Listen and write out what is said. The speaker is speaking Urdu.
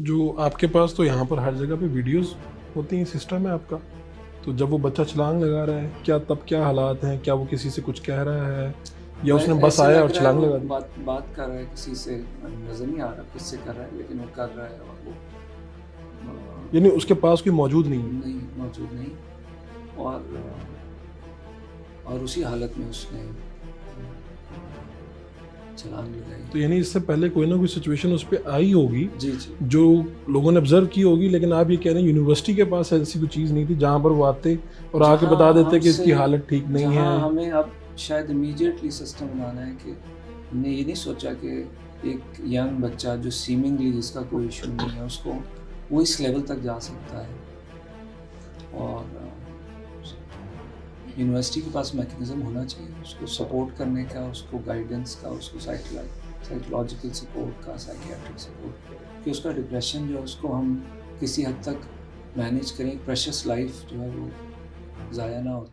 جو آپ کے پاس تو یہاں پر ہر جگہ پہ ویڈیوز ہوتی ہیں، سسٹم ہے آپ کا، تو جب وہ بچہ چھلانگ لگا رہا ہے کیا تب کیا حالات ہیں؟ کیا وہ کسی سے کچھ کہہ رہا ہے یا اس نے بس ایسے آیا لگ اور رہا ہے چھلانگ وہ لگا دی؟ بات کر رہا ہے کسی سے، نظر نہیں آ رہا کس سے کر رہا ہے، لیکن وہ کر رہا ہے اور وہ یعنی اس کے پاس کوئی موجود نہیں ہے؟ نہیں موجود نہیں، اور اسی حالت میں اس نے چھلانگ لگائی. تو یعنی اس سے پہلے کوئی نہ کوئی سچویشن اس پہ آئی ہوگی جی جی جو لوگوں نے آبزرو کی ہوگی، لیکن آپ یہ کہہ رہے ہیں یونیورسٹی کے پاس ایسی کوئی چیز نہیں تھی جہاں پر وہ آتے اور آ کے بتا دیتے کہ اس کی حالت ٹھیک نہیں جہاں ہے؟ ہمیں اب شاید امیڈیٹلی سسٹم بنانا ہے کہ ہم نے یہ نہیں سوچا کہ ایک ینگ بچہ جو سیمنگلی جس کا کوئی ایشو نہیں ہے اس کو وہ اس لیول تک جا سکتا ہے، اور یونیورسٹی کے پاس میکنزم ہونا چاہیے اس کو سپورٹ کرنے کا، اس کو گائیڈنس کا، اس کو سائیکولوجیکل سپورٹ کا، سائیکیاٹرک سپورٹ، کہ اس کا ڈپریشن جو ہے اس کو ہم کسی حد تک مینیج کریں، پریشس لائف جو ہے وہ ضائع نہ ہوتی.